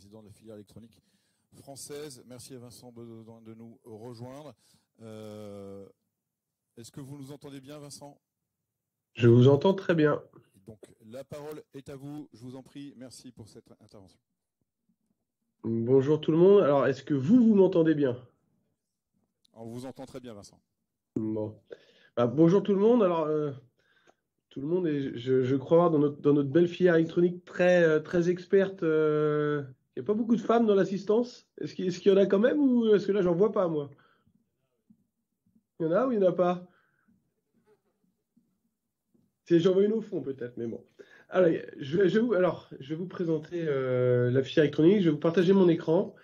président de la filière électronique française. Merci à Vincent Bedoin de nous rejoindre. Est-ce que vous nous entendez bien, Vincent ? Je vous entends très bien. Donc, la parole est à vous. Je vous en prie. Merci pour cette intervention. Bonjour tout le monde. Alors, est-ce que vous m'entendez bien ? On vous entend très bien, Vincent. Bon. Bonjour tout le monde. Alors, tout le monde est, je crois, dans notre belle filière électronique très experte. Il n'y a pas beaucoup de femmes dans l'assistance. Est-ce qu'il y en a quand même ou est-ce que là, j'en vois pas, moi ? Il y en a ou il n'y en a pas ? J'en vois une au fond, peut-être, mais bon. Alors, je vais vous présenter la filière électronique. Je vais vous partager mon écran.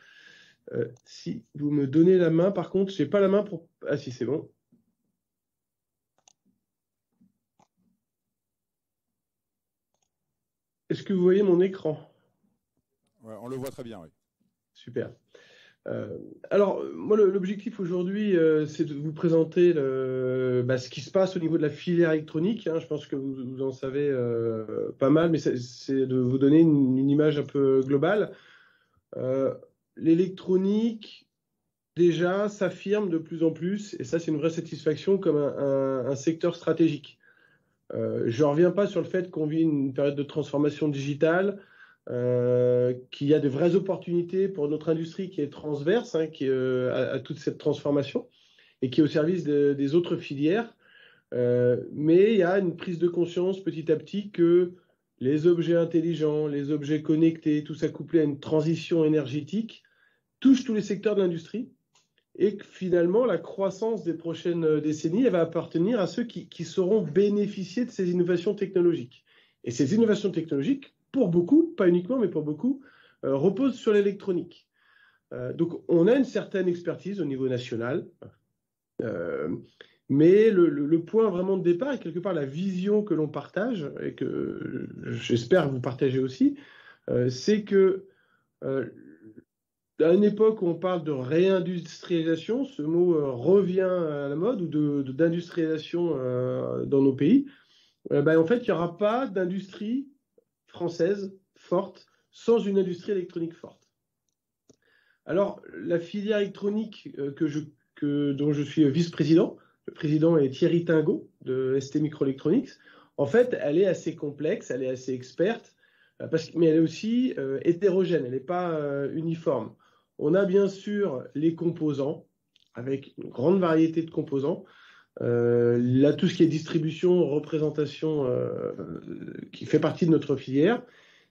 Si vous me donnez la main, par contre, je n'ai pas la main pour... Ah si, c'est bon. Est-ce que vous voyez mon écran ? Ouais, on le voit très bien, oui. Super. Alors, moi, l'objectif aujourd'hui, c'est de vous présenter ce qui se passe au niveau de la filière électronique. Hein. Je pense que vous en savez pas mal, mais c'est de vous donner une image un peu globale. L'électronique, déjà, s'affirme de plus en plus, et ça, c'est une vraie satisfaction, comme un secteur stratégique. Je ne reviens pas sur le fait qu'on vit une période de transformation digitale, qu'il y a de vraies opportunités pour notre industrie qui est transverse, hein, qui à toute cette transformation et qui est au service des autres filières. Mais il y a une prise de conscience petit à petit que les objets intelligents, les objets connectés, tout ça couplé à une transition énergétique, touche tous les secteurs de l'industrie et que finalement la croissance des prochaines décennies elle va appartenir à ceux qui sauront bénéficier de ces innovations technologiques. Et ces innovations technologiques, pour beaucoup, pas uniquement, mais pour beaucoup, reposent sur l'électronique. Donc on a une certaine expertise au niveau national, mais le point vraiment de départ est quelque part la vision que l'on partage, et que j'espère que vous partagez aussi, c'est que à une époque où on parle de réindustrialisation, ce mot revient à la mode, ou d'industrialisation dans nos pays, en fait, il n'y aura pas d'industrie française forte sans une industrie électronique forte. Alors, la filière électronique dont je suis vice-président, le président est Thierry Tingot de ST Microelectronics. En fait, elle est assez complexe, elle est assez experte, mais elle est aussi hétérogène, elle n'est pas uniforme. On a bien sûr les composants, avec une grande variété de composants. Là, tout ce qui est distribution, représentation, qui fait partie de notre filière,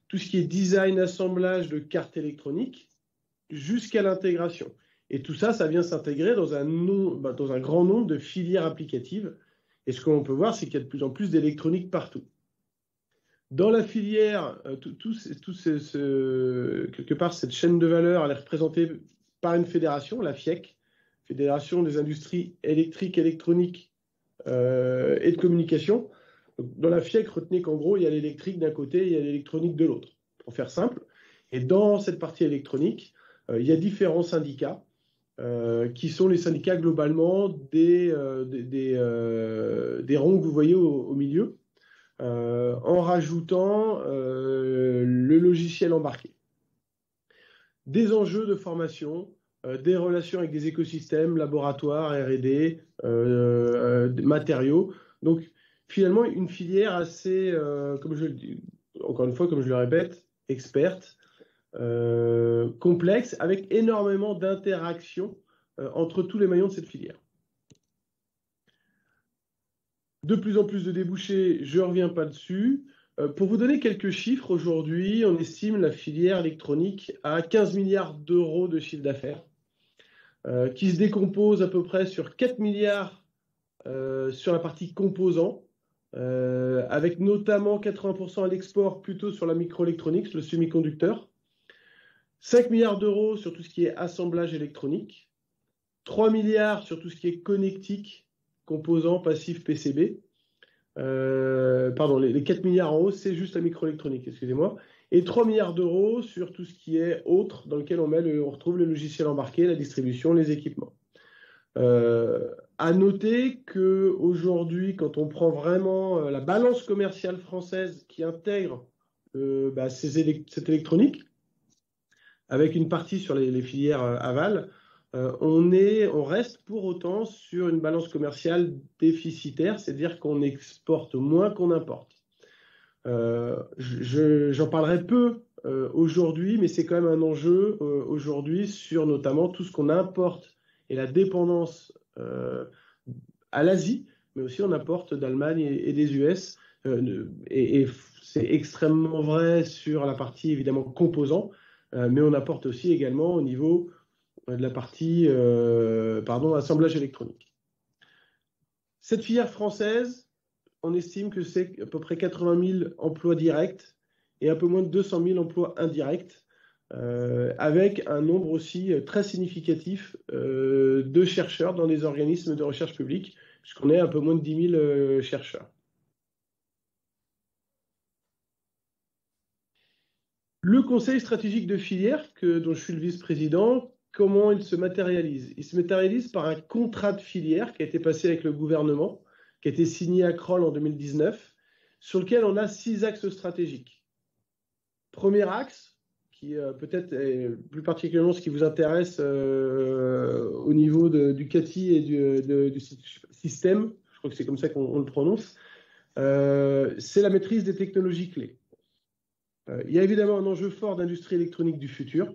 tout ce qui est design, assemblage de cartes électroniques, jusqu'à l'intégration. Et tout ça, ça vient s'intégrer dans un grand nombre de filières applicatives. Et ce qu'on peut voir, c'est qu'il y a de plus en plus d'électronique partout. Dans la filière, quelque part, cette chaîne de valeur, elle est représentée par une fédération, la FIEC, Fédération des industries électriques, électroniques et de communication. Donc, dans la FIEC, retenez qu'en gros, il y a l'électrique d'un côté et il y a l'électronique de l'autre, pour faire simple. Et dans cette partie électronique, il y a différents syndicats qui sont les syndicats globalement des ronds que vous voyez au milieu. En rajoutant le logiciel embarqué. Des enjeux de formation, des relations avec des écosystèmes, laboratoires, R&D, matériaux. Donc, finalement, une filière assez, encore une fois, comme je le répète, experte, complexe, avec énormément d'interactions entre tous les maillons de cette filière. De plus en plus de débouchés, je ne reviens pas dessus. Pour vous donner quelques chiffres, aujourd'hui, on estime la filière électronique à 15 milliards d'euros de chiffre d'affaires, qui se décompose à peu près sur 4 milliards sur la partie composants, avec notamment 80% à l'export, plutôt sur la microélectronique, le semi-conducteur. 5 milliards d'euros sur tout ce qui est assemblage électronique. 3 milliards sur tout ce qui est connectique, composants, passifs, PCB. Les 4 milliards en haut, c'est juste la microélectronique, excusez-moi. Et 3 milliards d'euros sur tout ce qui est autre, dans lequel on retrouve le logiciel embarqué, la distribution, les équipements. À noter qu'aujourd'hui, quand on prend vraiment la balance commerciale française qui intègre cette électronique, avec une partie sur les filières aval, on reste pour autant sur une balance commerciale déficitaire, c'est-à-dire qu'on exporte moins qu'on importe. J'en parlerai peu aujourd'hui, mais c'est quand même un enjeu aujourd'hui sur notamment tout ce qu'on importe et la dépendance à l'Asie, mais aussi on importe d'Allemagne et des US. Et c'est extrêmement vrai sur la partie évidemment composants, mais on apporte aussi également au niveau de la partie assemblage électronique. Cette filière française, on estime que c'est à peu près 80 000 emplois directs et un peu moins de 200 000 emplois indirects, avec un nombre aussi très significatif de chercheurs dans des organismes de recherche publique, puisqu'on est un peu moins de 10 000 chercheurs. Le conseil stratégique de filière, dont je suis le vice-président, comment il se matérialise? Il se matérialise par un contrat de filière qui a été passé avec le gouvernement, qui a été signé à Crolles en 2019, sur lequel on a 6 axes stratégiques. Premier axe, qui peut-être est plus particulièrement ce qui vous intéresse au niveau du CATI et du système, je crois que c'est comme ça qu'on le prononce, c'est la maîtrise des technologies clés. Il y a évidemment un enjeu fort d'industrie électronique du futur,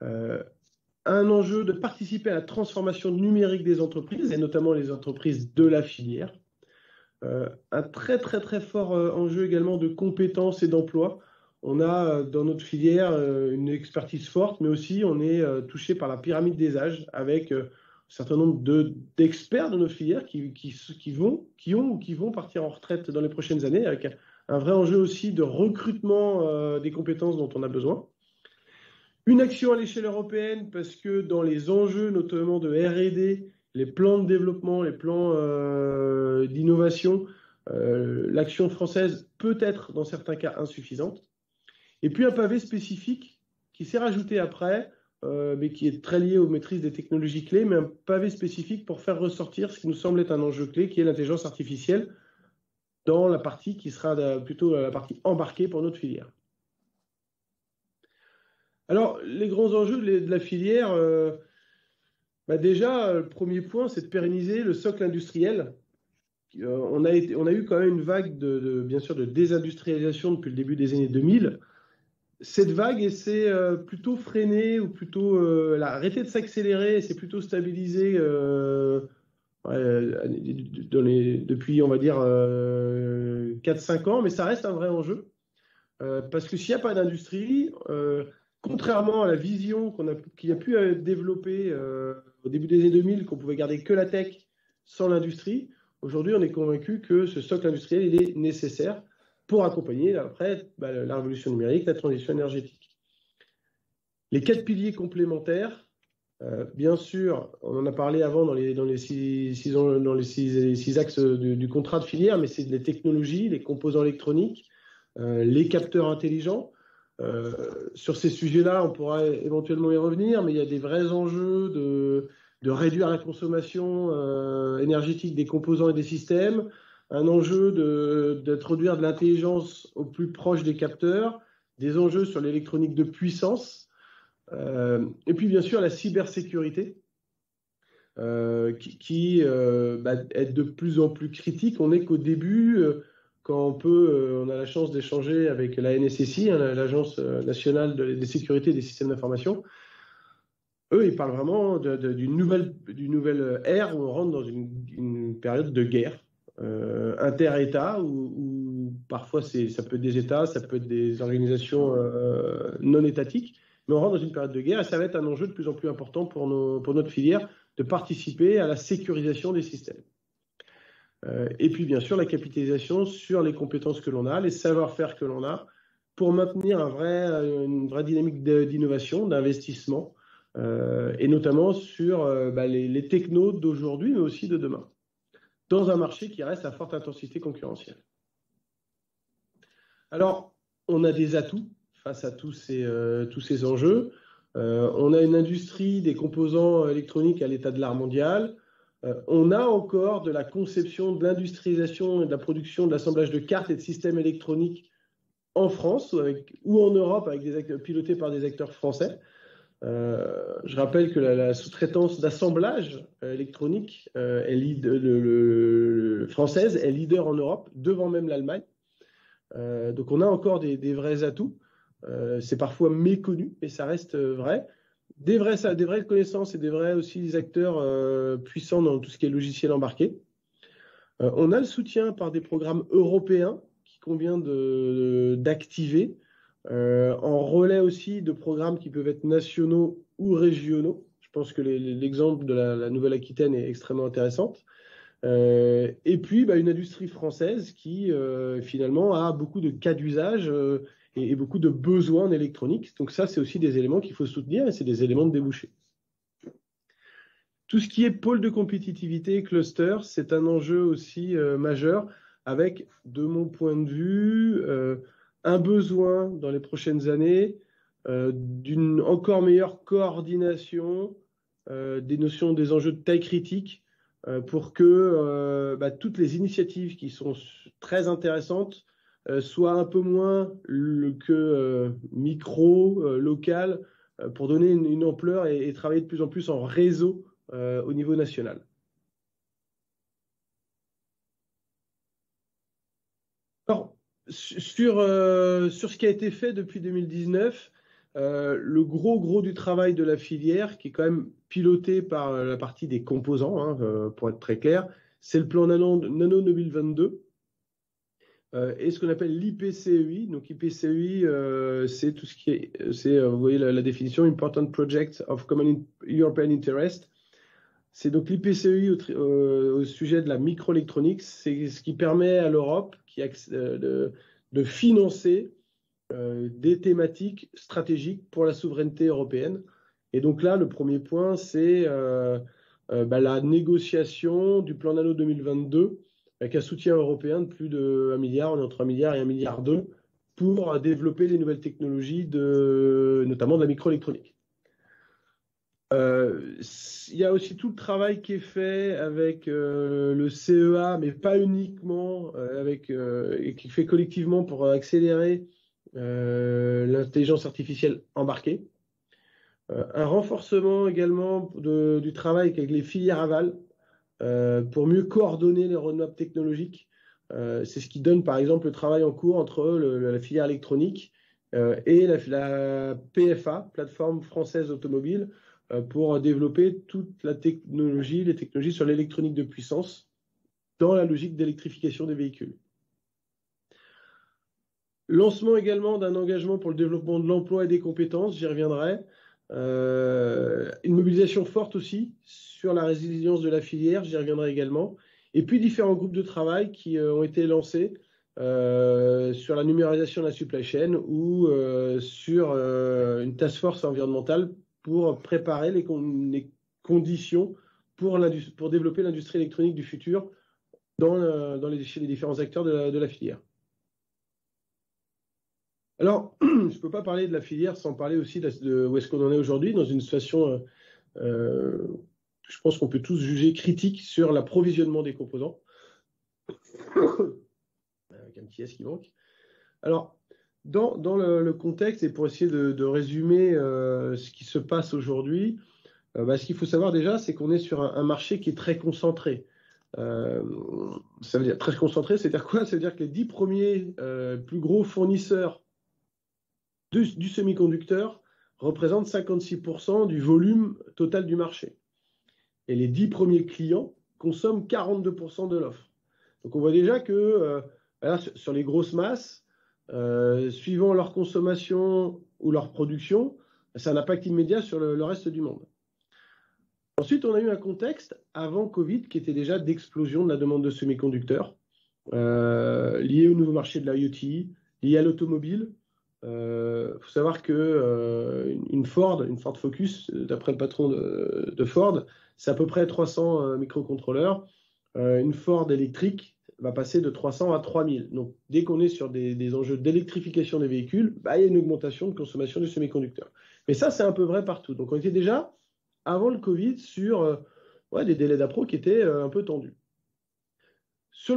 un enjeu de participer à la transformation numérique des entreprises, et notamment les entreprises de la filière, un très très très fort enjeu également de compétences et d'emploi. On a dans notre filière une expertise forte, mais aussi on est touché par la pyramide des âges, avec un certain nombre d'experts de nos filières qui vont partir en retraite dans les prochaines années, avec un vrai enjeu aussi de recrutement des compétences dont on a besoin. Une action à l'échelle européenne, parce que dans les enjeux notamment de R&D, les plans de développement, les plans d'innovation, l'action française peut être dans certains cas insuffisante. Et puis un pavé spécifique qui s'est rajouté après, mais qui est très lié aux maîtrises des technologies clés, mais un pavé spécifique pour faire ressortir ce qui nous semble être un enjeu clé, qui est l'intelligence artificielle, dans la partie qui sera plutôt la partie embarquée pour notre filière. Alors, les grands enjeux de la filière, déjà, le premier point, c'est de pérenniser le socle industriel. On a eu quand même une vague bien sûr, de désindustrialisation depuis le début des années 2000. Cette vague s'est plutôt freinée, ou plutôt elle a arrêté de s'accélérer, et s'est plutôt stabilisée depuis, on va dire, 4-5 ans, mais ça reste un vrai enjeu. Parce que s'il n'y a pas d'industrie, contrairement à la vision qui a pu développer au début des années 2000, qu'on pouvait garder que la tech sans l'industrie, aujourd'hui on est convaincu que ce socle industriel il est nécessaire pour accompagner après la révolution numérique, la transition énergétique. Les 4 piliers complémentaires, bien sûr, on en a parlé avant dans les 6 axes du contrat de filière, mais c'est les technologies, les composants électroniques, les capteurs intelligents. Sur ces sujets-là, on pourra éventuellement y revenir, mais il y a des vrais enjeux de réduire la consommation énergétique des composants et des systèmes, un enjeu d'introduire de l'intelligence au plus proche des capteurs, des enjeux sur l'électronique de puissance, et puis bien sûr la cybersécurité, qui est de plus en plus critique. On n'est qu'au début, quand on a la chance d'échanger avec la NSSI, l'Agence nationale des sécurités des systèmes d'information. Eux, ils parlent vraiment d'une nouvelle ère où on rentre dans une période de guerre inter-États, où parfois ça peut être des États, ça peut être des organisations non étatiques, mais on rentre dans une période de guerre et ça va être un enjeu de plus en plus important pour notre filière de participer à la sécurisation des systèmes. Et puis bien sûr la capitalisation sur les compétences que l'on a, les savoir-faire que l'on a, pour maintenir une vraie dynamique d'innovation, d'investissement, et notamment sur les technos d'aujourd'hui, mais aussi de demain, dans un marché qui reste à forte intensité concurrentielle. Alors, on a des atouts face à tous ces enjeux. On a une industrie des composants électroniques à l'état de l'art mondial. On a encore de la conception, de l'industrialisation et de la production, de l'assemblage de cartes et de systèmes électroniques en France ou en Europe avec des acteurs, pilotés par des acteurs français. Je rappelle que la sous-traitance d'assemblage électronique française est leader en Europe, devant même l'Allemagne. Donc on a encore des vrais atouts. C'est parfois méconnu, mais ça reste vrai. Des vraies connaissances et des vrais aussi des acteurs puissants dans tout ce qui est logiciel embarqué. On a le soutien par des programmes européens qu'il convient d'activer, en relais aussi de programmes qui peuvent être nationaux ou régionaux. Je pense que l'exemple de la Nouvelle-Aquitaine est extrêmement intéressante. Et puis, une industrie française qui, finalement, a beaucoup de cas d'usage et beaucoup de besoins en électronique. Donc ça, c'est aussi des éléments qu'il faut soutenir et c'est des éléments de débouché. Tout ce qui est pôle de compétitivité, cluster, c'est un enjeu aussi majeur avec, de mon point de vue, un besoin dans les prochaines années d'une encore meilleure coordination des notions des enjeux de taille critique pour que toutes les initiatives qui sont très intéressantes soient un peu moins que locales, pour donner une ampleur et travailler de plus en plus en réseau au niveau national. Alors, sur ce qui a été fait depuis 2019, le gros du travail de la filière, qui est quand même piloté par la partie des composants, pour être très clair, c'est le plan Nano 2022 et ce qu'on appelle l'IPCEI. Donc IPCEI, c'est tout ce qui est, vous voyez la définition, Important Project of Common European Interest. C'est donc l'IPCEI au sujet de la microélectronique. C'est ce qui permet à l'Europe de financer des thématiques stratégiques pour la souveraineté européenne. Et donc là, le premier point, c'est la négociation du plan Nano 2022 avec un soutien européen de plus de 1 milliard, entre 1 milliard et 1,2 milliard pour développer les nouvelles technologies, notamment de la microélectronique. Il y a aussi tout le travail qui est fait avec le CEA, mais pas uniquement, et qui fait collectivement pour accélérer l'intelligence artificielle embarquée. Un renforcement également du travail avec les filières aval pour mieux coordonner les roadmaps technologiques. C'est ce qui donne par exemple le travail en cours entre la filière électronique et la PFA, plateforme française automobile, pour développer toute les technologies sur l'électronique de puissance dans la logique d'électrification des véhicules. Lancement également d'un engagement pour le développement de l'emploi et des compétences, j'y reviendrai. Une mobilisation forte aussi sur la résilience de la filière, j'y reviendrai également. Et puis différents groupes de travail qui ont été lancés sur la numérisation de la supply chain ou sur une task force environnementale pour préparer les conditions pour développer l'industrie électronique du futur chez les différents acteurs de la filière. Alors, je ne peux pas parler de la filière sans parler aussi de où est-ce qu'on en est aujourd'hui, dans une situation, je pense qu'on peut tous juger critique sur l'approvisionnement des composants. Avec un petit S qui manque. Alors, dans le contexte, et pour essayer de résumer ce qui se passe aujourd'hui, ce qu'il faut savoir déjà, c'est qu'on est sur un marché qui est très concentré. Ça veut dire très concentré, c'est-à-dire quoi? Ça veut dire que les 10 premiers plus gros fournisseurs du semi-conducteur représentent 56% du volume total du marché. Et les 10 premiers clients consomment 42% de l'offre. Donc on voit déjà que sur les grosses masses, suivant leur consommation ou leur production, ça a un impact immédiat sur le reste du monde. Ensuite, on a eu un contexte avant Covid qui était déjà d'explosion de la demande de semi-conducteurs lié au nouveau marché de l'IoT, lié à l'automobile. Faut savoir que une Ford Focus, d'après le patron de Ford, c'est à peu près 300 microcontrôleurs. Une Ford électrique va passer de 300 à 3000. Donc, dès qu'on est sur des enjeux d'électrification des véhicules, il y a une augmentation de consommation du semi-conducteur. Mais ça, c'est un peu vrai partout. Donc, on était déjà, avant le Covid, sur des délais d'appro qui étaient un peu tendus.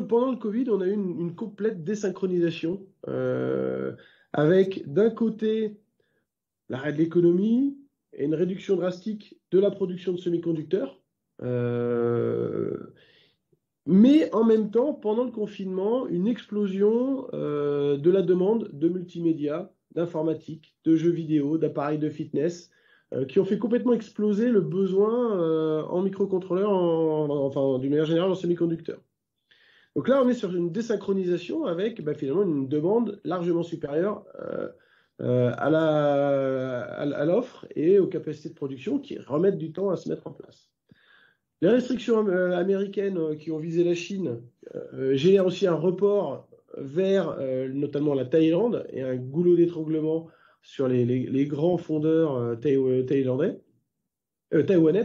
pendant le Covid, on a eu une complète désynchronisation avec d'un côté l'arrêt de l'économie et une réduction drastique de la production de semi-conducteurs. Mais en même temps, pendant le confinement, une explosion de la demande de multimédia, d'informatique, de jeux vidéo, d'appareils de fitness, qui ont fait complètement exploser le besoin en microcontrôleurs, enfin d'une manière générale en semi-conducteurs. Donc là, on est sur une désynchronisation avec finalement une demande largement supérieure à l'offre et aux capacités de production qui remettent du temps à se mettre en place. Les restrictions américaines qui ont visé la Chine génèrent aussi un report vers notamment la Thaïlande et un goulot d'étranglement sur les grands fondeurs taïwanais,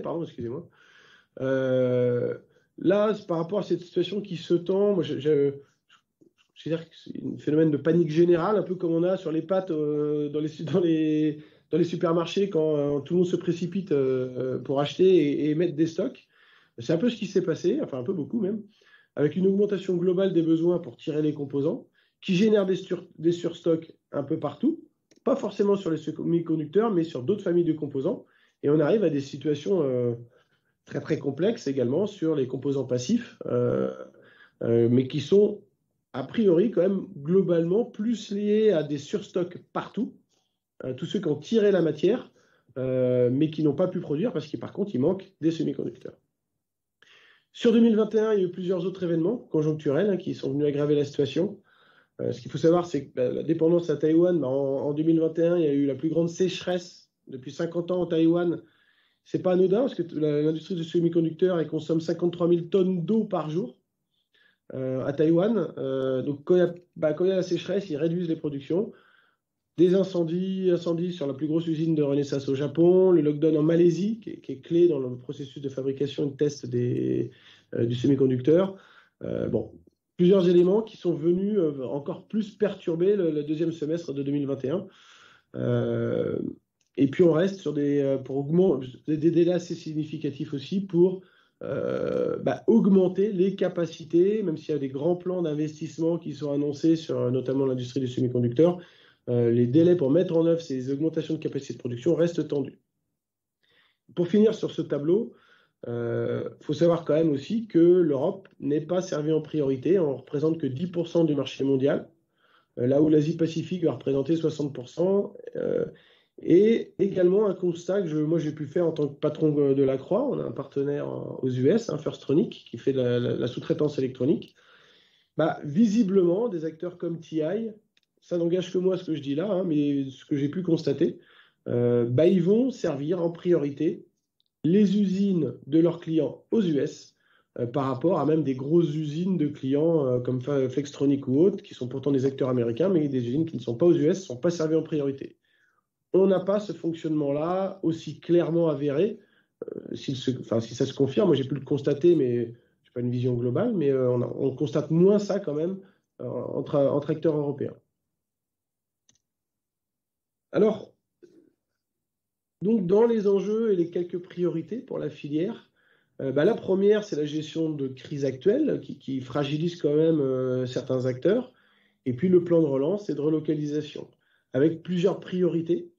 pardon, excusez-moi. Là, par rapport à cette situation qui se tend, moi, je veux dire que c'est un phénomène de panique générale, un peu comme on a sur les pâtes dans les supermarchés quand tout le monde se précipite pour acheter et mettre des stocks. C'est un peu ce qui s'est passé, enfin un peu beaucoup même, avec une augmentation globale des besoins pour tirer les composants, qui génère des surstocks un peu partout, pas forcément sur les semi-conducteurs, mais sur d'autres familles de composants. Et on arrive à des situations très très complexes également sur les composants passifs, mais qui sont a priori quand même globalement plus liés à des surstocks partout, tous ceux qui ont tiré la matière, mais qui n'ont pas pu produire parce qu'il par contre il manque des semi-conducteurs. Sur 2021, il y a eu plusieurs autres événements conjoncturels qui sont venus aggraver la situation. Ce qu'il faut savoir, c'est que la dépendance à Taïwan, en 2021, il y a eu la plus grande sécheresse depuis 50 ans en Taïwan. C'est pas anodin parce que l'industrie du semi-conducteur consomme 53 000 tonnes d'eau par jour à Taïwan. Donc quand il y a la sécheresse, ils réduisent les productions. Des incendies sur la plus grosse usine de Renesas au Japon, le lockdown en Malaisie, qui est clé dans le processus de fabrication et de test du semi-conducteur. Plusieurs éléments qui sont venus encore plus perturber le deuxième semestre de 2021. Et puis on reste sur des délais assez significatifs aussi pour augmenter les capacités, même s'il y a des grands plans d'investissement qui sont annoncés sur notamment l'industrie du semi-conducteur. Les délais pour mettre en œuvre ces augmentations de capacité de production restent tendus. Pour finir sur ce tableau, faut savoir quand même aussi que l'Europe n'est pas servie en priorité. On ne représente que 10% du marché mondial, là où l'Asie-Pacifique va représenter 60%. Et également un constat que moi j'ai pu faire en tant que patron de la Croix. On a un partenaire aux US, Firstronic, qui fait de la sous-traitance électronique. Visiblement, des acteurs comme TI, ça n'engage que moi ce que je dis là, mais ce que j'ai pu constater, ils vont servir en priorité les usines de leurs clients aux US par rapport à même des grosses usines de clients comme Flextronic ou autres, qui sont pourtant des acteurs américains, mais des usines qui ne sont pas aux US, ne sont pas servies en priorité. On n'a pas ce fonctionnement-là aussi clairement avéré. Si ça se confirme, moi j'ai pu le constater, mais je n'ai pas une vision globale, mais on constate moins ça quand même entre acteurs européens. Alors, donc dans les enjeux et les quelques priorités pour la filière, la première, c'est la gestion de crise actuelle qui fragilise quand même certains acteurs, et puis le plan de relance et de relocalisation, avec plusieurs priorités.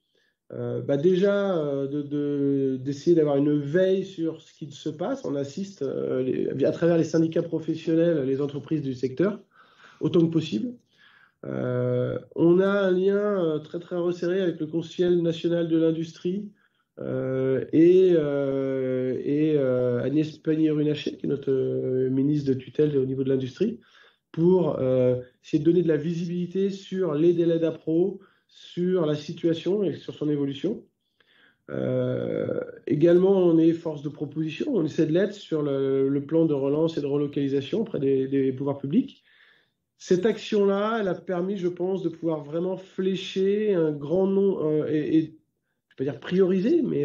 Déjà, d'essayer d'avoir une veille sur ce qui se passe. On assiste à travers les syndicats professionnels, les entreprises du secteur, autant que possible. On a un lien très très resserré avec le Conseil national de l'industrie et Agnès Pannier-Runacher, qui est notre ministre de tutelle au niveau de l'industrie, pour essayer de donner de la visibilité sur les délais d'appro, sur la situation et sur son évolution. Également, on est force de proposition, on essaie de l'être sur le plan de relance et de relocalisation auprès des pouvoirs publics. Cette action-là, elle a permis, je pense, de pouvoir vraiment flécher un grand nombre, je ne vais pas dire prioriser, mais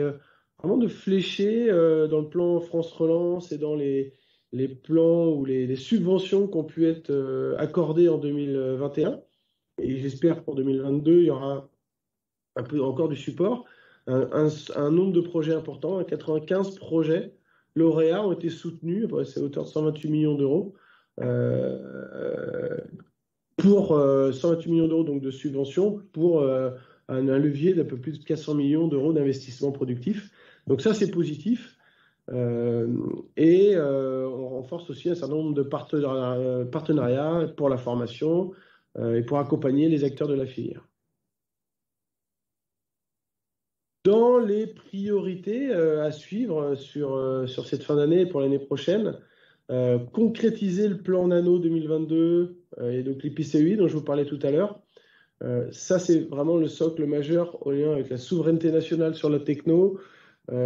vraiment de flécher dans le plan France Relance et dans les plans ou les subventions qui ont pu être accordées en 2021. Et j'espère pour 2022, il y aura un peu encore du support. Un nombre de projets importants, 95 projets lauréats ont été soutenus, c'est à hauteur de 128 millions d'euros, pour 128 millions d'euros donc de subventions pour un levier d'un peu plus de 400 millions d'euros d'investissement productif. Donc ça, c'est positif. On renforce aussi un certain nombre de partenariats pour la formation et pour accompagner les acteurs de la filière. Dans les priorités à suivre sur cette fin d'année et pour l'année prochaine, concrétiser le plan Nano 2022 et donc l'IPCEI dont je vous parlais tout à l'heure. Ça, c'est vraiment le socle majeur au lien avec la souveraineté nationale sur la techno. Il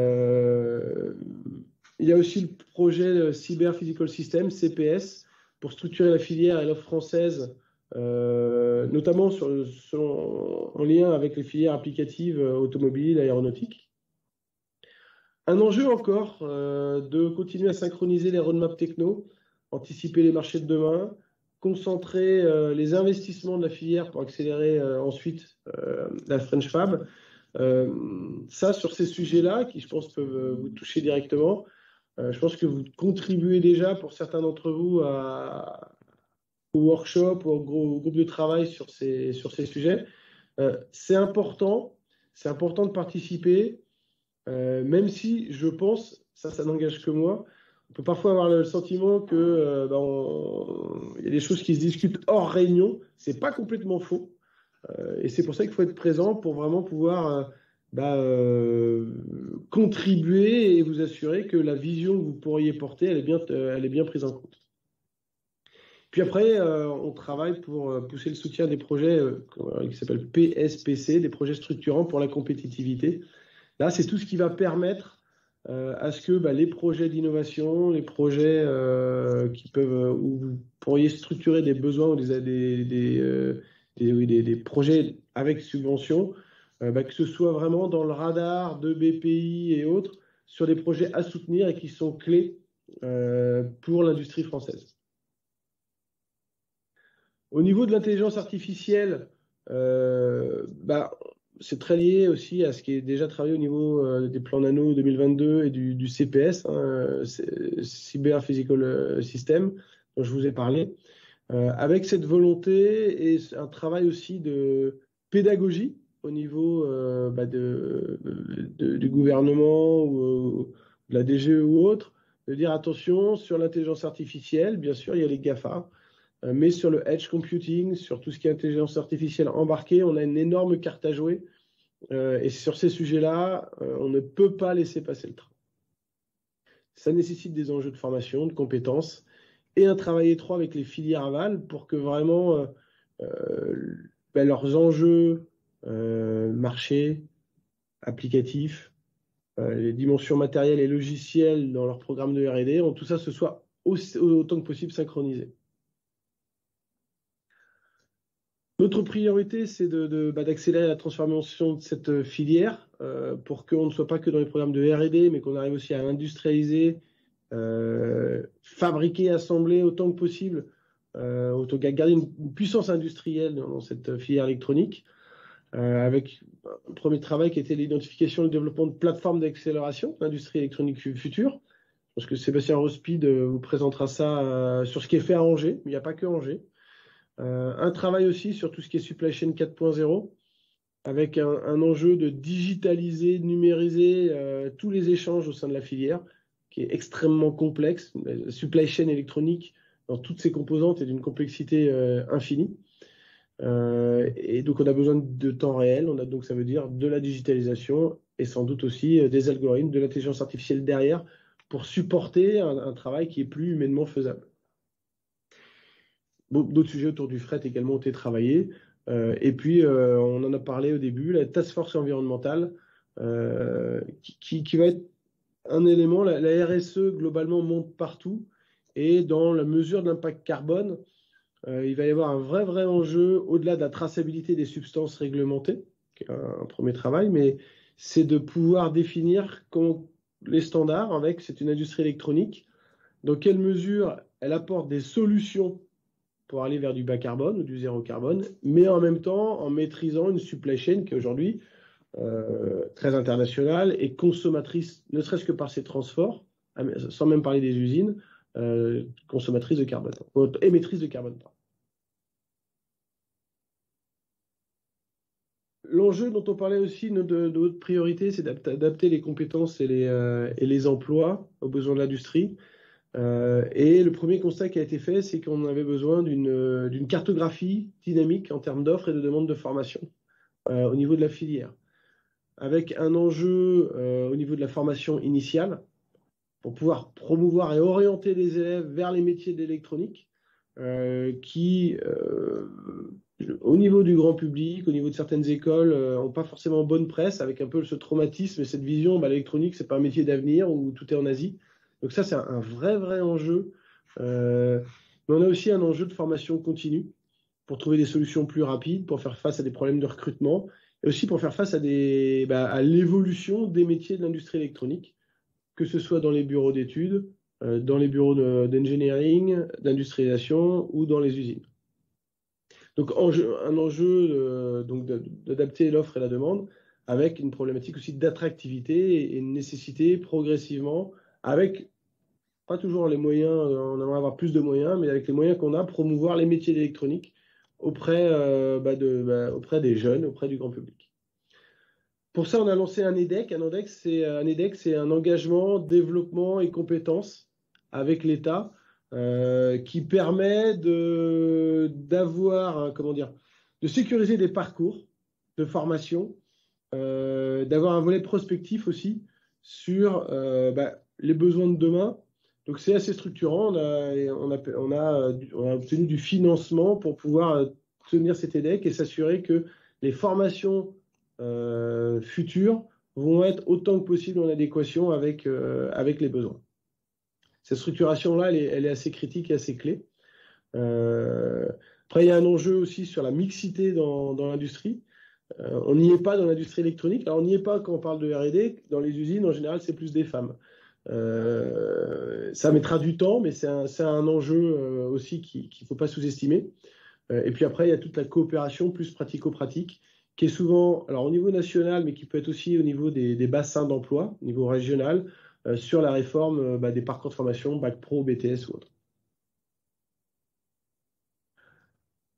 y a aussi le projet Cyber Physical System, CPS, pour structurer la filière et l'offre française, notamment en lien avec les filières applicatives automobiles, aéronautiques. Un enjeu encore de continuer à synchroniser les roadmaps techno, anticiper les marchés de demain, concentrer les investissements de la filière pour accélérer ensuite la French Fab. Ça, sur ces sujets-là, qui je pense peuvent vous toucher directement, je pense que vous contribuez déjà pour certains d'entre vous au workshop ou au groupe de travail sur ces sujets. C'est important de participer, même si je pense, ça n'engage que moi, on peut parfois avoir le sentiment que y a des choses qui se discutent hors réunion. C'est pas complètement faux. Et c'est pour ça qu'il faut être présent pour vraiment pouvoir contribuer et vous assurer que la vision que vous pourriez porter, elle est bien prise en compte. Puis après, on travaille pour pousser le soutien des projets qui s'appellent PSPC, des projets structurants pour la compétitivité. Là, c'est tout ce qui va permettre à ce que les projets d'innovation, les projets où vous pourriez structurer des besoins ou des projets avec subvention, que ce soit vraiment dans le radar de BPI et autres, sur des projets à soutenir et qui sont clés pour l'industrie française. Au niveau de l'intelligence artificielle, c'est très lié aussi à ce qui est déjà travaillé au niveau des plans Nano 2022 et du CPS, Cyber Physical System, dont je vous ai parlé, avec cette volonté et un travail aussi de pédagogie au niveau du gouvernement ou de la DGE ou autre, de dire attention sur l'intelligence artificielle, bien sûr, il y a les GAFA, mais sur le edge computing, sur tout ce qui est intelligence artificielle embarquée, on a une énorme carte à jouer. Et sur ces sujets-là, on ne peut pas laisser passer le train. Ça nécessite des enjeux de formation, de compétences et un travail étroit avec les filières aval pour que vraiment leurs enjeux marché, applicatifs, les dimensions matérielles et logicielles dans leur programme de R&D, tout ça ce soit autant que possible synchronisé. Notre priorité, c'est d'accélérer la transformation de cette filière pour qu'on ne soit pas que dans les programmes de R&D, mais qu'on arrive aussi à industrialiser, fabriquer, assembler autant que possible, garder une puissance industrielle dans cette filière électronique, avec un premier travail qui était l'identification et le développement de plateformes d'accélération d'industrie électronique future. Je pense que Sébastien Rospide vous présentera ça sur ce qui est fait à Angers, mais il n'y a pas que Angers. Un travail aussi sur tout ce qui est supply chain 4.0, avec un enjeu de digitaliser, de numériser tous les échanges au sein de la filière, qui est extrêmement complexe. La supply chain électronique, dans toutes ses composantes, est d'une complexité infinie. Et donc, on a besoin de temps réel. Donc, ça veut dire de la digitalisation et sans doute aussi des algorithmes, de l'intelligence artificielle derrière pour supporter un travail qui est plus humainement faisable. D'autres sujets autour du fret également ont été travaillés. Et puis, on en a parlé au début, la task force environnementale, qui va être un élément. La RSE, globalement, monte partout. Et dans la mesure de l'impact carbone, il va y avoir un vrai enjeu, au-delà de la traçabilité des substances réglementées, qui est un premier travail, mais c'est de pouvoir définir les standards c'est une industrie électronique, dans quelle mesure elle apporte des solutions pour aller vers du bas carbone ou du zéro carbone, mais en même temps en maîtrisant une supply chain qui est aujourd'hui très internationale et consommatrice, ne serait-ce que par ses transports, sans même parler des usines, consommatrices de carbone, émettrices de carbone. L'enjeu dont on parlait aussi de notre priorité, c'est d'adapter les compétences et les emplois aux besoins de l'industrie. Et le premier constat qui a été fait, c'est qu'on avait besoin d'une cartographie dynamique en termes d'offres et de demandes de formation au niveau de la filière, avec un enjeu au niveau de la formation initiale pour pouvoir promouvoir et orienter les élèves vers les métiers de l'électronique qui, au niveau du grand public, au niveau de certaines écoles, n'ont pas forcément bonne presse, avec un peu ce traumatisme et cette vision, l'électronique, c'est pas un métier d'avenir où tout est en Asie. Donc ça, c'est un vrai enjeu. Mais on a aussi un enjeu de formation continue pour trouver des solutions plus rapides, pour faire face à des problèmes de recrutement, et aussi pour faire face à l'évolution des métiers de l'industrie électronique, que ce soit dans les bureaux d'études, dans les bureaux d'engineering, d'industrialisation ou dans les usines. Donc un enjeu d'adapter l'offre et la demande, avec une problématique aussi d'attractivité et une nécessité progressivement, avec pas toujours les moyens, on aimerait avoir plus de moyens, mais avec les moyens qu'on a, promouvoir les métiers d'électronique auprès des jeunes, auprès du grand public. Pour ça, on a lancé un EDEC. Un EDEC, c'est un engagement, développement et compétences avec l'État qui permet de sécuriser des parcours de formation, d'avoir un volet prospectif aussi sur les besoins de demain. Donc c'est assez structurant. On a obtenu du financement pour pouvoir tenir cet EDEC et s'assurer que les formations futures vont être autant que possible en adéquation avec les besoins. Cette structuration-là, elle est assez critique et assez clé. Après, il y a un enjeu aussi sur la mixité dans l'industrie. On n'y est pas dans l'industrie électronique. Alors, on n'y est pas quand on parle de R&D. Dans les usines, en général, c'est plus des femmes. Ça mettra du temps, mais c'est un enjeu aussi qu'il ne faut pas sous-estimer. Et puis après, il y a toute la coopération plus pratico-pratique, qui est souvent, alors au niveau national, mais qui peut être aussi au niveau des bassins d'emploi, au niveau régional, sur la réforme des parcours de formation, Bac Pro, BTS ou autre.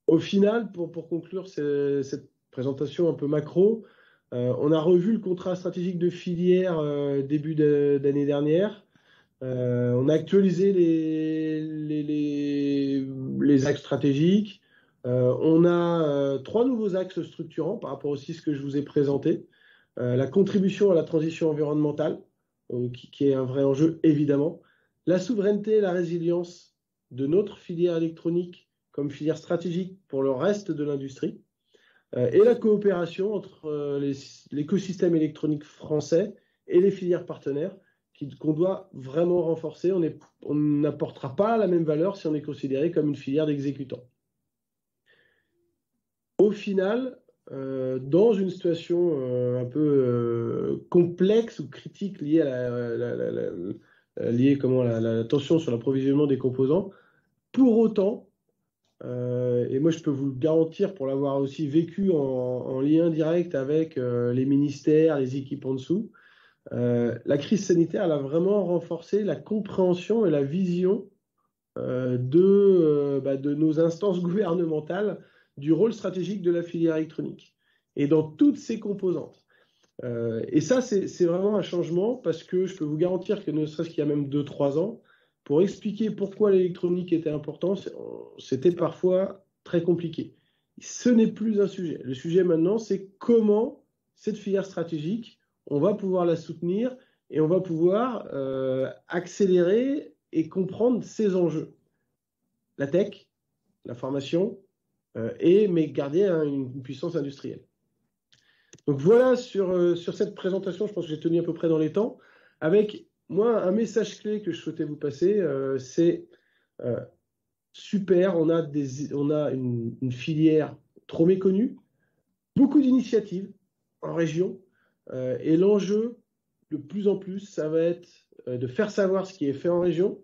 Au final, pour conclure cette présentation un peu macro, on a revu le contrat stratégique de filière début d'année dernière. On a actualisé les axes stratégiques. On a 3 nouveaux axes structurants par rapport aussi à ce que je vous ai présenté. La contribution à la transition environnementale, qui est un vrai enjeu évidemment. La souveraineté et la résilience de notre filière électronique comme filière stratégique pour le reste de l'industrie. Et la coopération entre l'écosystème électronique français et les filières partenaires qu'on doit vraiment renforcer. On n'apportera pas la même valeur si on est considéré comme une filière d'exécutants. Au final, dans une situation un peu complexe ou critique liée à la tension sur l'approvisionnement des composants, pour autant, et moi je peux vous le garantir pour l'avoir aussi vécu en lien direct avec les ministères, les équipes en dessous, la crise sanitaire elle a vraiment renforcé la compréhension et la vision de nos instances gouvernementales du rôle stratégique de la filière électronique et dans toutes ses composantes. Et ça, c'est vraiment un changement parce que je peux vous garantir que ne serait-ce qu'il y a même 2-3 ans, pour expliquer pourquoi l'électronique était important, c'était parfois très compliqué. Ce n'est plus un sujet. Le sujet maintenant, c'est comment cette filière stratégique, on va pouvoir la soutenir et on va pouvoir accélérer et comprendre ses enjeux. La tech, la formation, mais garder une puissance industrielle. Donc voilà sur cette présentation, je pense que j'ai tenu à peu près dans les temps, avec moi un message clé que je souhaitais vous passer, c'est super, on a une filière trop méconnue, beaucoup d'initiatives en région, et l'enjeu de plus en plus, ça va être de faire savoir ce qui est fait en région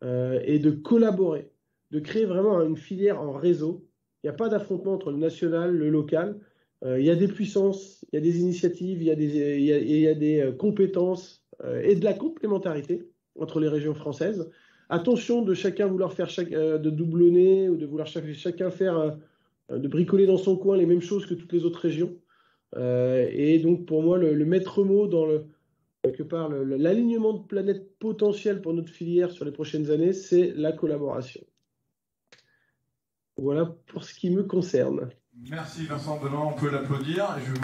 et de collaborer, de créer vraiment une filière en réseau. Il n'y a pas d'affrontement entre le national, le local. Il y a des puissances, il y a des initiatives, il y a des compétences et de la complémentarité entre les régions françaises. attention de chacun vouloir faire de doublonner ou de vouloir chacun faire, de bricoler dans son coin les mêmes choses que toutes les autres régions. Et donc, pour moi, le maître mot dans quelque part, l'alignement de planète potentiel pour notre filière sur les prochaines années, c'est la collaboration. Voilà pour ce qui me concerne. Merci Vincent Belin, on peut l'applaudir. Je vais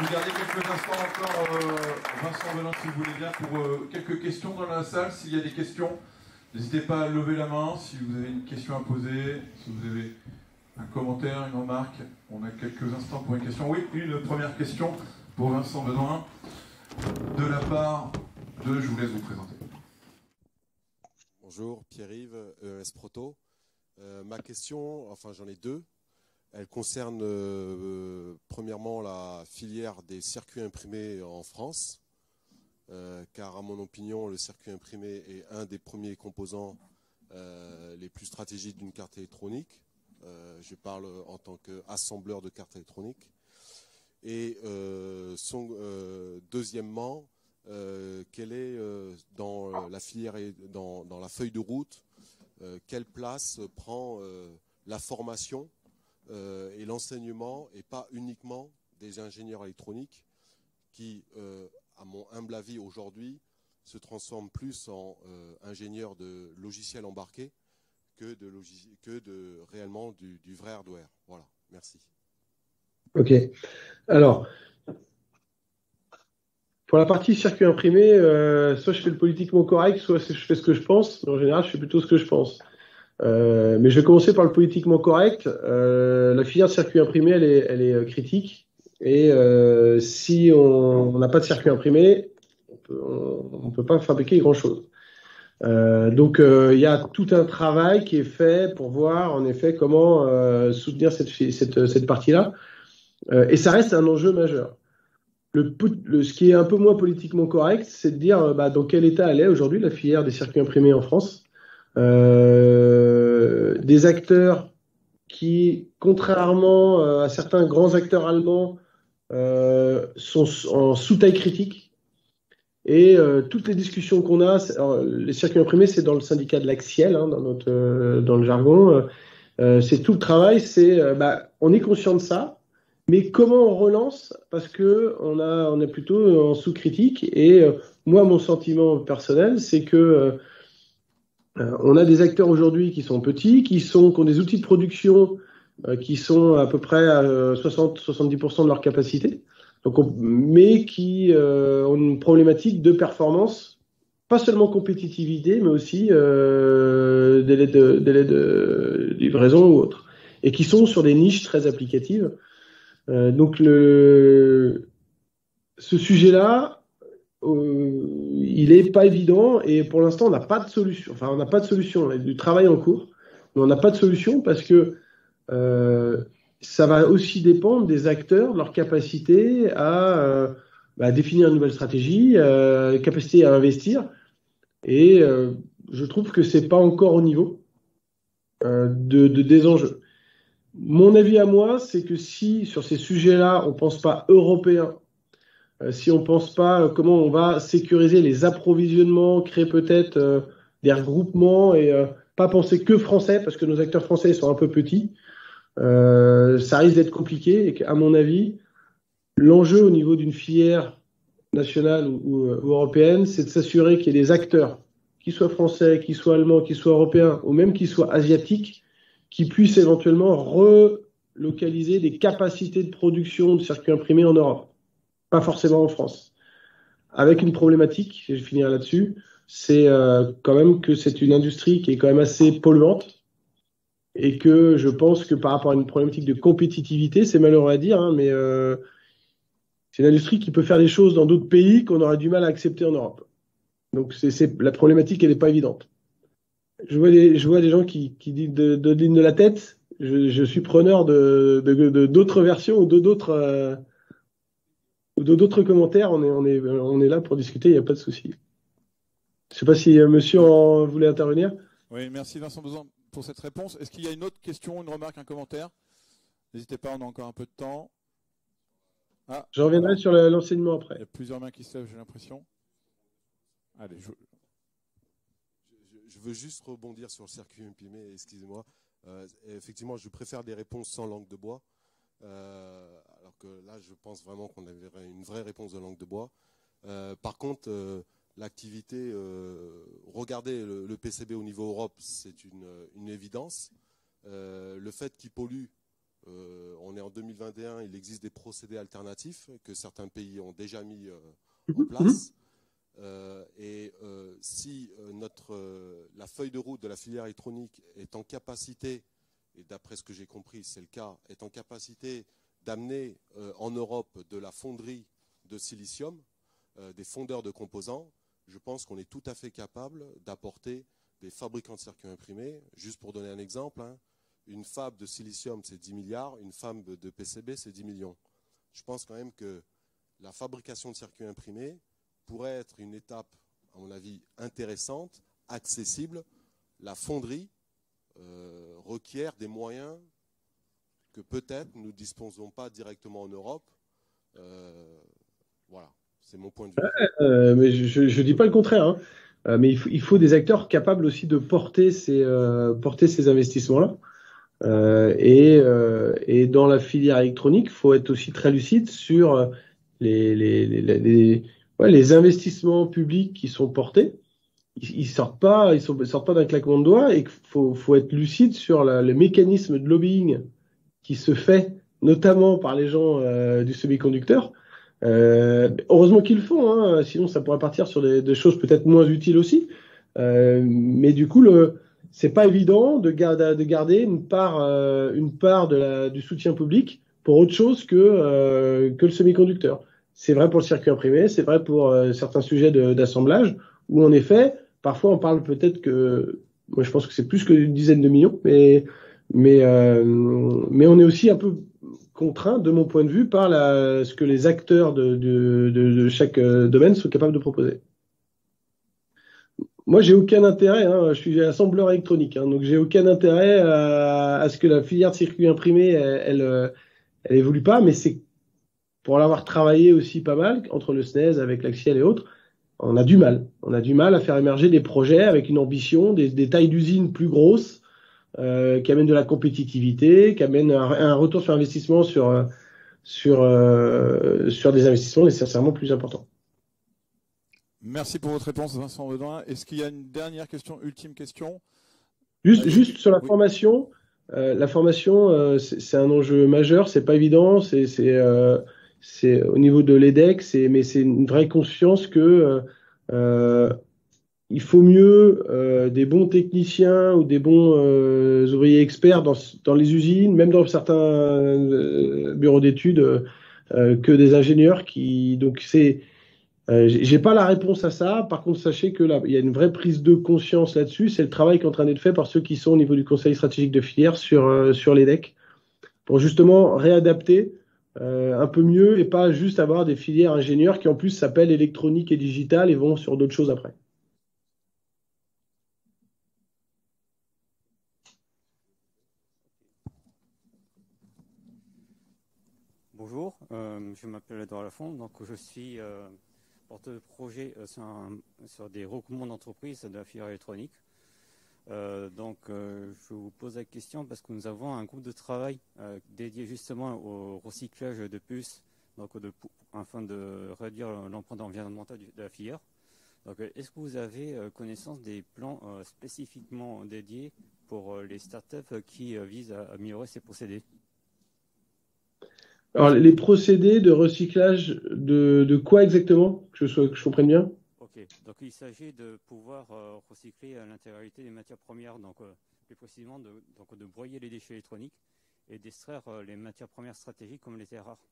vous garder quelques instants encore, Vincent Belin, si vous voulez bien, pour quelques questions dans la salle. S'il y a des questions, n'hésitez pas à lever la main si vous avez une question à poser, si vous avez un commentaire, une remarque. On a quelques instants pour une question. Oui, une première question pour Vincent Belin, de la part de, je vous laisse vous présenter. Bonjour, Pierre-Yves, ES Proto. Ma question, enfin j'en ai deux. Elle concerne premièrement la filière des circuits imprimés en France, car à mon opinion, le circuit imprimé est un des premiers composants les plus stratégiques d'une carte électronique. Je parle en tant qu'assembleur de cartes électroniques. Et deuxièmement, quelle est dans la filière et dans la feuille de route, quelle place prend la formation et l'enseignement, et pas uniquement des ingénieurs électroniques qui, à mon humble avis aujourd'hui, se transforment plus en ingénieurs de logiciels embarqués que réellement du vrai hardware. Voilà, merci. Ok. Alors, pour la partie circuit imprimé, soit je fais le politiquement correct, soit je fais ce que je pense. En général, je fais plutôt ce que je pense. Mais je vais commencer par le politiquement correct. La filière de circuit imprimé, elle est critique. Et si on n'a pas de circuit imprimé, on peut pas fabriquer grand-chose. Donc, il y a tout un travail qui est fait pour voir, en effet, comment soutenir cette partie-là. Et ça reste un enjeu majeur. Ce qui est un peu moins politiquement correct, c'est de dire dans quel état elle est aujourd'hui, la filière des circuits imprimés en France. Des acteurs qui, contrairement à certains grands acteurs allemands, sont en sous-taille critique. Et toutes les discussions qu'on a, alors, les circuits imprimés, c'est dans le syndicat de l'Axiel, hein, dans le jargon. C'est tout le travail, on est conscient de ça, mais comment on relance? Parce que on est plutôt en sous-critique. Et moi, mon sentiment personnel, c'est que on a des acteurs aujourd'hui qui sont petits, qui ont des outils de production qui sont à peu près à 60-70% de leur capacité, mais qui ont une problématique de performance, pas seulement compétitivité, mais aussi délai de livraison ou autre, et qui sont sur des niches très applicatives. Donc ce sujet-là, il est pas évident, et pour l'instant on n'a pas de solution. Enfin, on n'a pas de solution. On a du travail en cours, mais on n'a pas de solution parce que ça va aussi dépendre des acteurs, de leur capacité à définir une nouvelle stratégie, capacité à investir. Et je trouve que c'est pas encore au niveau des enjeux. Mon avis à moi, c'est que si sur ces sujets-là, on pense pas européen, si on pense pas comment on va sécuriser les approvisionnements, créer peut-être des regroupements et pas penser que français, parce que nos acteurs français sont un peu petits, ça risque d'être compliqué. Et qu'à mon avis, l'enjeu au niveau d'une filière nationale ou européenne, c'est de s'assurer qu'il y ait des acteurs, qu'ils soient français, qu'ils soient allemands, qu'ils soient européens, ou même qu'ils soient asiatiques, qui puissent éventuellement relocaliser des capacités de production de circuits imprimés en Europe, pas forcément en France. Avec une problématique, et je finirai là-dessus, c'est quand même que c'est une industrie qui est quand même assez polluante, et que je pense que par rapport à une problématique de compétitivité, c'est malheureux à dire, hein, mais c'est une industrie qui peut faire des choses dans d'autres pays qu'on aurait du mal à accepter en Europe. Donc la problématique, elle n'est pas évidente. Je vois des gens qui disent de la tête. Je suis preneur de d'autres versions ou d'autres commentaires. On est là pour discuter, il n'y a pas de souci. Je ne sais pas si monsieur voulait intervenir. Oui, merci Vincent Belin pour cette réponse. Est-ce qu'il y a une autre question, une remarque, un commentaire? N'hésitez pas, on a encore un peu de temps. Ah, je reviendrai sur l'enseignement après. Il y a plusieurs mains qui se lèvent, j'ai l'impression. Allez, je veux juste rebondir sur le circuit imprimé, excusez-moi. Effectivement, je préfère des réponses sans langue de bois, alors que là, je pense vraiment qu'on avait une vraie réponse de langue de bois. Par contre, l'activité, regardez le PCB au niveau Europe, c'est une évidence. Le fait qu'il pollue, on est en 2021, il existe des procédés alternatifs que certains pays ont déjà mis en place. Si la feuille de route de la filière électronique est en capacité, et d'après ce que j'ai compris, c'est le cas, est en capacité d'amener en Europe de la fonderie de silicium, des fondeurs de composants, je pense qu'on est tout à fait capable d'apporter des fabricants de circuits imprimés. Juste pour donner un exemple, une fab de silicium, c'est 10 milliards, une fab de PCB, c'est 10 millions. Je pense quand même que la fabrication de circuits imprimés pourrait être une étape, à mon avis, intéressante, accessible. La fonderie requiert des moyens que peut-être nous ne disposons pas directement en Europe. Voilà, c'est mon point de vue. Mais je dis pas le contraire, hein. Mais il faut des acteurs capables aussi de porter ces investissements-là. Et dans la filière électronique, il faut être aussi très lucide sur les investissements publics qui sont portés. Ils sortent pas d'un claquement de doigts, et qu'il faut être lucide sur le mécanisme de lobbying qui se fait, notamment par les gens du semi-conducteur. Heureusement qu'ils le font, hein, sinon ça pourrait partir sur des choses peut-être moins utiles aussi. Mais du coup, c'est pas évident de garder une part du soutien public pour autre chose que le semi-conducteur. C'est vrai pour le circuit imprimé, c'est vrai pour certains sujets d'assemblage, où en effet, parfois on parle peut-être moi je pense que c'est plus qu'une dizaine de millions, mais on est aussi un peu contraint, de mon point de vue, par ce que les acteurs de chaque domaine sont capables de proposer. Moi, j'ai aucun intérêt, hein, je suis assembleur électronique, hein, donc j'ai aucun intérêt à ce que la filière de circuit imprimé, elle évolue pas, mais c'est pour l'avoir travaillé aussi pas mal, entre le SNES, avec l'Axial et autres, on a du mal. On a du mal à faire émerger des projets avec une ambition, des tailles d'usines plus grosses, qui amènent de la compétitivité, qui amènent un retour sur investissement sur des investissements nécessairement plus importants. Merci pour votre réponse, Vincent Redouin. Est-ce qu'il y a une dernière question, ultime question? Juste sur la formation. La formation, c'est un enjeu majeur. C'est pas évident. C'est au niveau de l'EDEC, mais c'est une vraie conscience que il faut mieux des bons techniciens ou des bons ouvriers experts dans les usines, même dans certains bureaux d'études, que des ingénieurs qui. Donc j'ai pas la réponse à ça. Par contre, sachez que là, il y a une vraie prise de conscience là-dessus. C'est le travail qui est en train d'être fait par ceux qui sont au niveau du conseil stratégique de filière sur l'EDEC, pour justement réadapter un peu mieux, et pas juste avoir des filières ingénieurs qui en plus s'appellent électronique et digital et vont sur d'autres choses après. Bonjour, je m'appelle Edouard Lafont, donc je suis porteur de projet sur des regroupements d'entreprises de la filière électronique. Je vous pose la question parce que nous avons un groupe de travail dédié justement au recyclage de puces, afin de réduire l'empreinte environnementale de la filière. Donc, est-ce que vous avez connaissance des plans spécifiquement dédiés pour les startups qui visent à améliorer ces procédés? Alors, les procédés de recyclage de quoi exactement, que je comprenne bien? Ok, donc il s'agit de pouvoir recycler l'intégralité des matières premières, donc plus précisément de broyer les déchets électroniques et d'extraire les matières premières stratégiques comme les terres rares.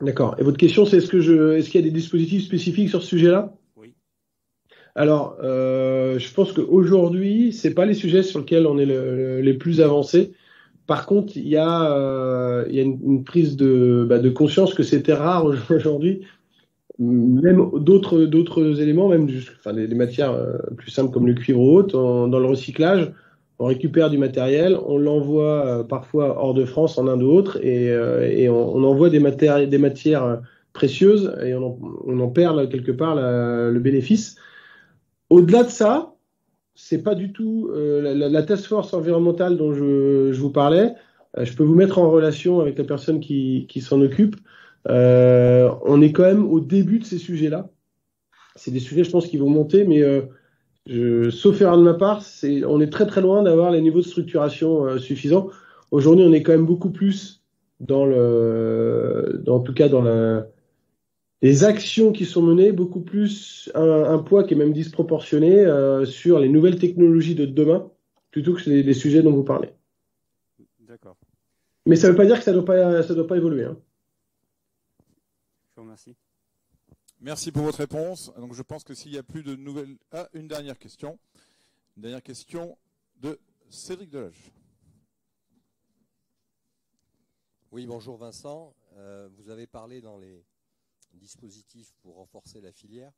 D'accord. Et votre question, c'est est-ce qu'il y a des dispositifs spécifiques sur ce sujet-là? Oui. Alors, je pense qu'aujourd'hui, c'est pas les sujets sur lesquels on est les plus avancés. Par contre, il y a une prise de conscience que c'était rare aujourd'hui, même d'autres éléments, même des matières plus simples comme le cuivre ou autre, dans le recyclage, on récupère du matériel, on l'envoie parfois hors de France, en Inde ou autre, et on envoie des matières précieuses, et on en perd quelque part le bénéfice. Au-delà de ça, c'est pas du tout la task force environnementale dont je vous parlais. Je peux vous mettre en relation avec la personne qui s'en occupe. On est quand même au début de ces sujets-là. C'est des sujets, je pense, qui vont monter, mais sauf erreur de ma part, on est très très loin d'avoir les niveaux de structuration suffisants. Aujourd'hui, on est quand même beaucoup plus en tout cas dans les actions qui sont menées, beaucoup plus un poids qui est même disproportionné sur les nouvelles technologies de demain, plutôt que les sujets dont vous parlez. D'accord. Mais ça ne veut pas dire que ça doit pas évoluer. Hein. Je vous remercie. Merci pour votre réponse. Donc je pense que s'il n'y a plus de nouvelles... Ah, une dernière question. Une dernière question de Cédric Delage. Oui, bonjour Vincent. Vous avez parlé dans les dispositifs pour renforcer la filière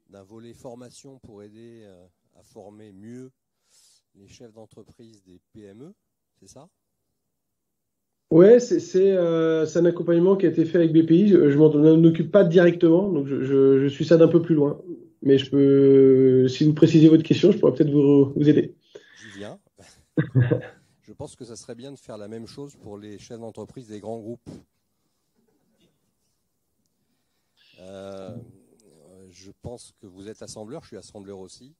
d'un volet formation pour aider à former mieux les chefs d'entreprise des PME, c'est ça ? Ouais, c'est un accompagnement qui a été fait avec BPI. Je m'en occupe pas directement, donc je suis ça d'un peu plus loin. Mais si vous précisez votre question, je pourrais peut-être vous aider. J'y viens. Je pense que ça serait bien de faire la même chose pour les chefs d'entreprise des grands groupes. Je pense que vous êtes assembleur, je suis assembleur aussi.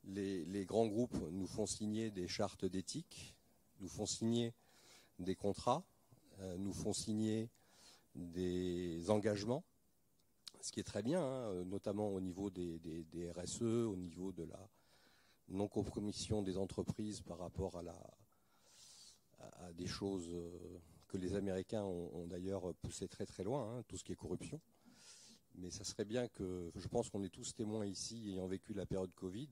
Les grands groupes nous font signer des chartes d'éthique, nous font signer des contrats, nous font signer des engagements, ce qui est très bien, hein, notamment au niveau des RSE, au niveau de la non-compromission des entreprises par rapport à des choses que les Américains ont d'ailleurs poussé très très loin, hein, tout ce qui est corruption. Mais ça serait bien je pense qu'on est tous témoins ici, ayant vécu la période Covid,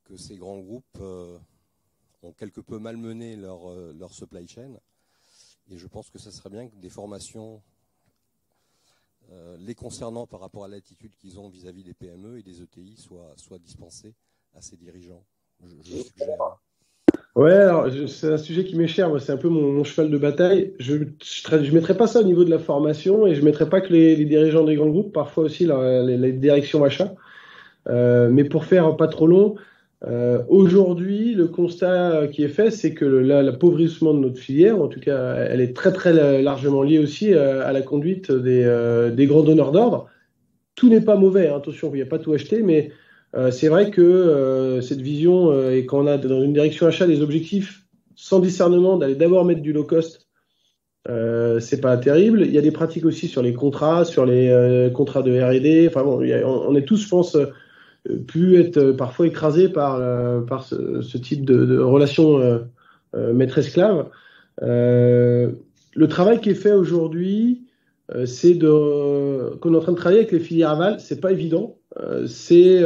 que ces grands groupes ont quelque peu malmené leur supply chain. Et je pense que ça serait bien que des formations les concernant par rapport à l'attitude qu'ils ont vis-à-vis des PME et des ETI soient dispensées à ces dirigeants. Je suggère. Ouais, alors c'est un sujet qui m'est cher, moi, c'est un peu mon cheval de bataille. Je mettrais pas ça au niveau de la formation et je mettrais pas que les dirigeants des grands groupes, parfois aussi les directions achats. Mais pour faire pas trop long, aujourd'hui, le constat qui est fait, c'est que l'appauvrissement de notre filière, en tout cas, elle est très très largement liée aussi à la conduite des grands donneurs d'ordre. Tout n'est pas mauvais, hein, attention, il n'y a pas tout acheté, mais c'est vrai que cette vision, et quand on a dans une direction achat des objectifs sans discernement, d'aller d'abord mettre du low cost, c'est pas terrible. Il y a des pratiques aussi sur les contrats, sur les contrats de R&D. Enfin bon, on est tous, je pense, pu être parfois écrasés par ce type de relation maître-esclave. Le travail qui est fait aujourd'hui, c'est qu'on est en train de travailler avec les filières aval. C'est pas évident. C'est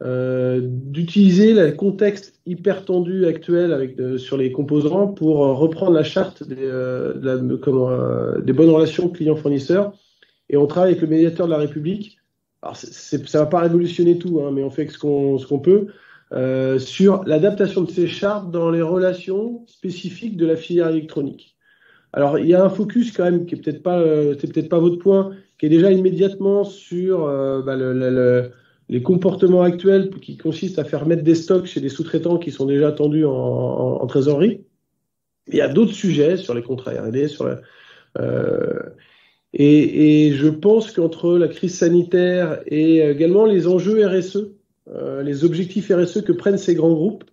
d'utiliser le contexte hyper tendu actuel sur les composants pour reprendre la charte des bonnes relations clients-fournisseurs. Et on travaille avec le médiateur de la République. Alors, ça va pas révolutionner tout, hein, mais on fait ce qu'on peut sur l'adaptation de ces chartes dans les relations spécifiques de la filière électronique. Alors, il y a un focus quand même qui est peut-être pas, c'est peut-être pas votre point, qui est déjà immédiatement sur les comportements actuels qui consistent à faire mettre des stocks chez des sous-traitants qui sont déjà attendus en trésorerie. Il y a d'autres sujets sur les contrats R&D, et je pense qu'entre la crise sanitaire et également les enjeux RSE, les objectifs RSE que prennent ces grands groupes,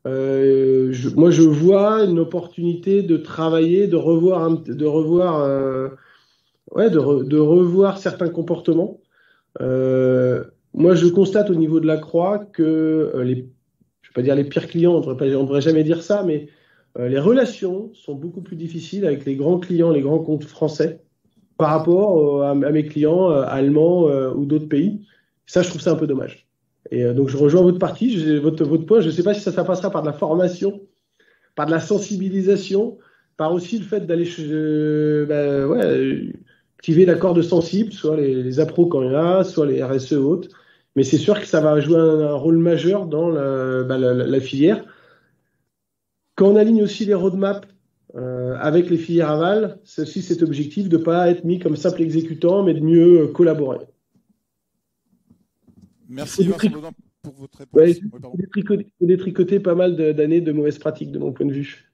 moi je vois une opportunité de travailler, de revoir certains comportements. Moi je constate au niveau de la Croix que je vais pas dire les pires clients, on devrait jamais dire ça, mais les relations sont beaucoup plus difficiles avec les grands clients, les grands comptes français, par rapport à mes clients allemands ou d'autres pays. Ça, je trouve ça un peu dommage. Et donc, je rejoins votre point. Je ne sais pas si ça passera par de la formation, par de la sensibilisation, par aussi le fait d'aller activer l'accord de sensible, soit les appros quand il y en a, soit les RSE hautes. Mais c'est sûr que ça va jouer un rôle majeur dans la filière. Quand on aligne aussi les roadmaps avec les filières aval, c'est aussi cet objectif de ne pas être mis comme simple exécutant, mais de mieux collaborer. Merci Vincent Baudin pour votre réponse. Ouais, Oui, pardon. faut détricoter pas mal d'années de mauvaises pratiques de mon point de vue.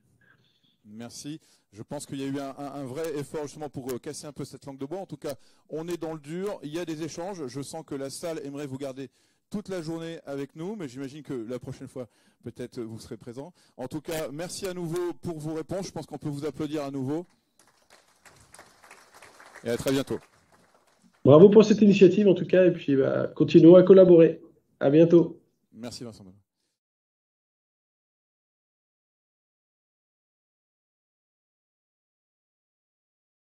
Merci. Je pense qu'il y a eu un vrai effort justement pour casser un peu cette langue de bois. En tout cas, on est dans le dur, il y a des échanges. Je sens que la salle aimerait vous garder toute la journée avec nous, mais j'imagine que la prochaine fois, peut-être vous serez présents. En tout cas, merci à nouveau pour vos réponses. Je pense qu'on peut vous applaudir à nouveau. Et à très bientôt. Bravo pour cette initiative en tout cas, et puis continuons à collaborer. À bientôt. Merci Vincent.